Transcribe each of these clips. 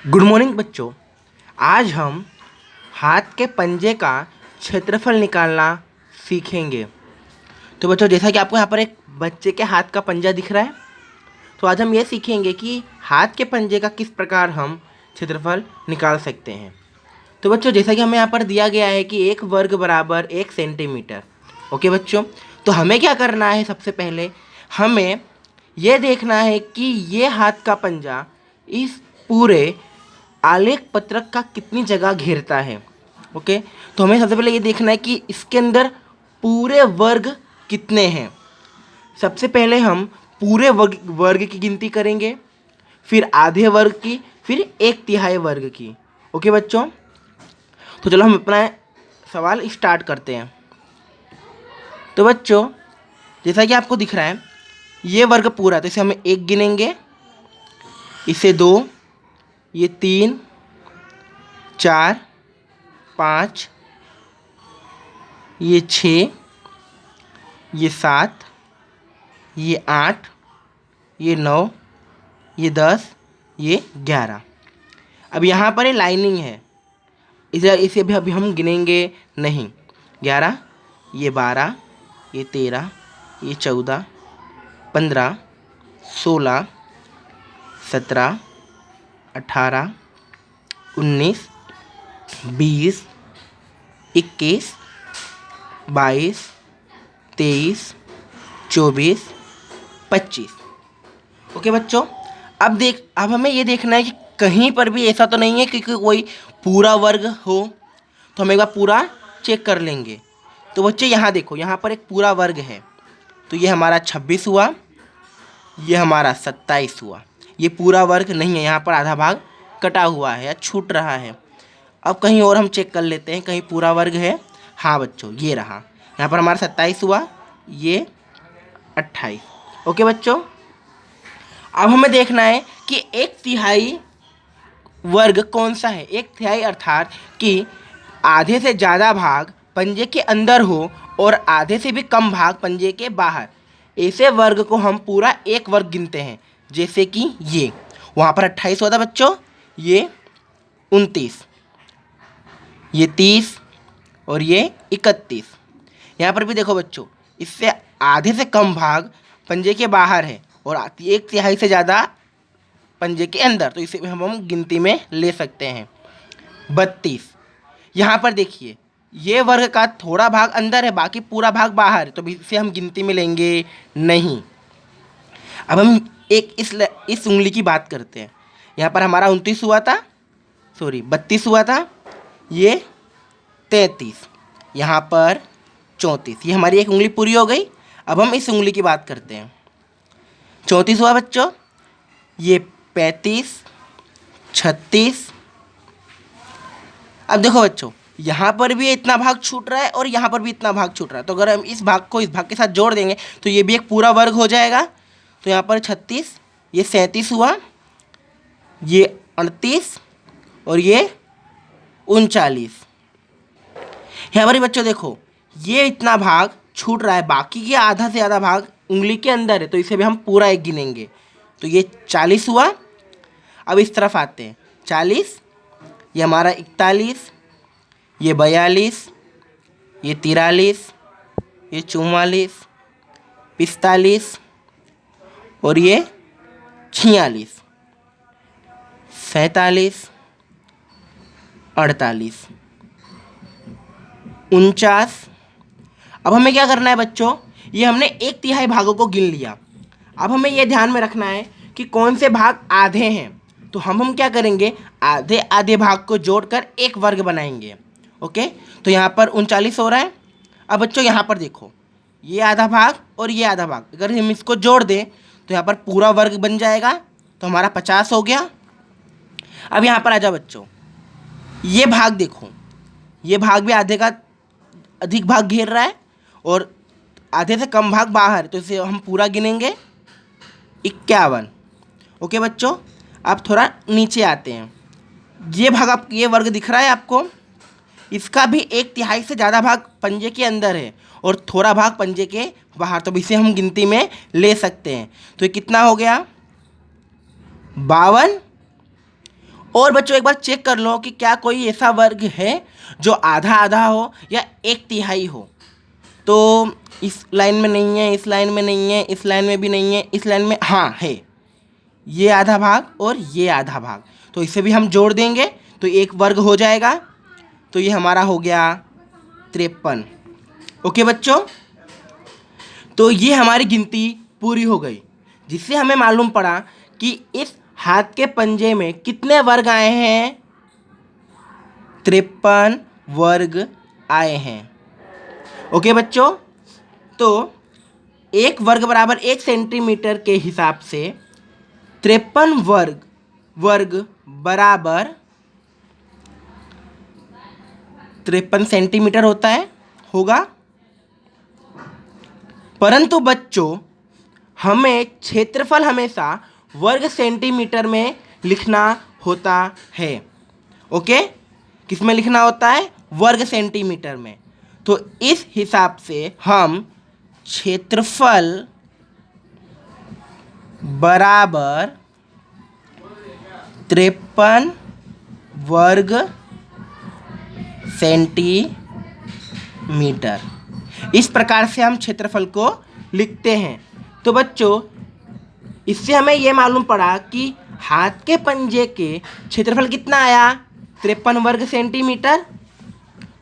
Good morning बच्चों। आज हम हाथ के पंजे का क्षेत्रफल निकालना सीखेंगे। तो बच्चों, जैसा कि आपको यहाँ पर एक बच्चे के हाथ का पंजा दिख रहा है, तो आज हम ये सीखेंगे कि हाथ के पंजे का किस प्रकार हम क्षेत्रफल निकाल सकते हैं। तो बच्चों, जैसा कि हमें यहाँ पर दिया गया है कि 1 वर्ग बराबर 1 सेंटीमीटर। ओके बच्चों, तो हमें क्या करना है, सबसे पहले हमें ये देखना है कि ये हाथ का पंजा इस पूरे आलेख पत्रक का कितनी जगह घेरता है। ओके, तो हमें सबसे पहले ये देखना है कि इसके अंदर पूरे वर्ग कितने हैं। सबसे पहले हम पूरे वर्ग की गिनती करेंगे, फिर आधे वर्ग की, फिर 1/3 वर्ग की। ओके बच्चों, तो चलो हम अपना सवाल स्टार्ट करते हैं। तो बच्चों, जैसा कि आपको दिख रहा है ये वर्ग पूरा, तो इसे हम 1 गिनेंगे, इसे 2, ये 3, 4, 5, ये 6, ये 7, ये 8, ये 9, ये 10, ये 11। अब यहाँ पर ये लाइनिंग है, इसे भी अभी हम गिनेंगे नहीं। 11, ये 12, ये 13, ये 14, 15, 16, 17, 18, 19, 20, 21, 22, 23, 24, 25। ओके बच्चों, अब हमें ये देखना है कि कहीं पर भी ऐसा तो नहीं है कि कोई पूरा वर्ग हो, तो हम एक बार पूरा चेक कर लेंगे। तो बच्चे यहाँ देखो, यहाँ पर एक पूरा वर्ग है, तो ये हमारा 26 हुआ, ये हमारा 27 हुआ। ये पूरा वर्ग नहीं है, यहाँ पर आधा भाग कटा हुआ है या छूट रहा है। अब कहीं और हम चेक कर लेते हैं, कहीं पूरा वर्ग है। हाँ बच्चों, ये रहा, यहाँ पर हमारा 27 हुआ, ये 28। ओके बच्चों, अब हमें देखना है कि 1/3 वर्ग कौन सा है। 1/3 अर्थात कि आधे से ज़्यादा भाग पंजे के अंदर हो और आधे से भी कम भाग पंजे के बाहर। ऐसे वर्ग को हम पूरा एक वर्ग गिनते हैं। जैसे कि ये वहाँ पर 28 होता बच्चों, ये 29, ये 30 और ये 31। यहाँ पर भी देखो बच्चों, इससे आधे से कम भाग पंजे के बाहर है और 1/3 से ज़्यादा पंजे के अंदर, तो इसे हम गिनती में ले सकते हैं। 32, यहाँ पर देखिए ये वर्ग का थोड़ा भाग अंदर है, बाकी पूरा भाग बाहर है, तो इसे हम गिनती में लेंगे नहीं। अब हम इस उंगली की बात करते हैं। यहाँ पर हमारा 29 हुआ था, 32 हुआ था, ये 33, यहाँ पर 34। ये हमारी एक उंगली पूरी हो गई। अब हम इस उंगली की बात करते हैं। 34 हुआ बच्चों, ये 35, 36। अब देखो बच्चों, यहाँ पर भी इतना भाग छूट रहा है और यहाँ पर भी इतना भाग छूट रहा है, तो अगर हम इस भाग को इस भाग के साथ जोड़ देंगे तो ये भी एक पूरा वर्ग हो जाएगा। तो यहाँ पर 36, ये 37 हुआ, ये 38 और ये 39। यहाँ पर बच्चों देखो, ये इतना भाग छूट रहा है, बाकी के आधा से ज़्यादा भाग उंगली के अंदर है, तो इसे भी हम पूरा एक गिनेंगे। तो ये 40 हुआ। अब इस तरफ आते हैं, 40, ये हमारा 41, ये 42, ये 43, ये 44, 45 और ये 46, 47, 48, 49। अब हमें क्या करना है बच्चों, ये हमने 1/3 भागों को गिन लिया। अब हमें ये ध्यान में रखना है कि कौन से भाग आधे हैं, तो हम क्या करेंगे, आधे आधे भाग को जोड़कर एक वर्ग बनाएंगे। ओके, तो यहाँ पर 39 हो रहा है। अब बच्चों यहाँ पर देखो, ये आधा भाग और ये आधा भाग अगर हम इसको जोड़ दें तो यहाँ पर पूरा वर्ग बन जाएगा, तो हमारा 50 हो गया। अब यहाँ पर आ जाओ बच्चों, ये भाग देखो, ये भाग भी आधे का अधिक भाग घेर रहा है और आधे से कम भाग बाहर, तो इसे हम पूरा गिनेंगे, 51। ओके बच्चों, आप थोड़ा नीचे आते हैं, ये भाग आप ये वर्ग दिख रहा है आपको, इसका भी 1/3 से ज़्यादा भाग पंजे के अंदर है और थोड़ा भाग पंजे के बाहर, तो इसे हम गिनती में ले सकते हैं। तो ये कितना हो गया, 52 और बच्चों एक बार चेक कर लो कि क्या कोई ऐसा वर्ग है जो आधा आधा हो या एक तिहाई हो। तो इस लाइन में नहीं है, इस लाइन में नहीं है, इस लाइन में भी नहीं है, इस लाइन में हाँ है, ये आधा भाग और ये आधा भाग, तो इसे भी हम जोड़ देंगे तो एक वर्ग हो जाएगा। तो ये हमारा हो गया 53। ओके बच्चों, तो ये हमारी गिनती पूरी हो गई, जिससे हमें मालूम पड़ा कि इस हाथ के पंजे में कितने वर्ग आए हैं, 53 वर्ग आए हैं। ओके बच्चों, तो एक वर्ग बराबर 1 सेंटीमीटर के हिसाब से 53 वर्ग बराबर 53 सेंटीमीटर होगा। परंतु बच्चों हमें क्षेत्रफल हमेशा वर्ग सेंटीमीटर में लिखना होता है। ओके, किस में लिखना होता है? वर्ग सेंटीमीटर में। तो इस हिसाब से हम क्षेत्रफल बराबर 53 वर्ग सेंटीमीटर, इस प्रकार से हम क्षेत्रफल को लिखते हैं। तो बच्चों इससे हमें यह मालूम पड़ा कि हाथ के पंजे के क्षेत्रफल कितना आया, 53 वर्ग सेंटीमीटर।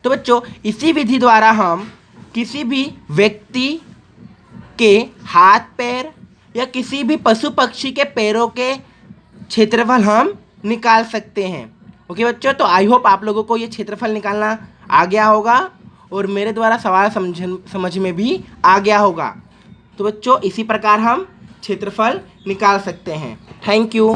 तो बच्चों इसी विधि द्वारा हम किसी भी व्यक्ति के हाथ पैर या किसी भी पशु पक्षी के पैरों के क्षेत्रफल हम निकाल सकते हैं। ओके बच्चों, तो आई होप आप लोगों को ये क्षेत्रफल निकालना आ गया होगा और मेरे द्वारा सवाल समझ में भी आ गया होगा। तो बच्चों इसी प्रकार हम क्षेत्रफल निकाल सकते हैं। Thank you.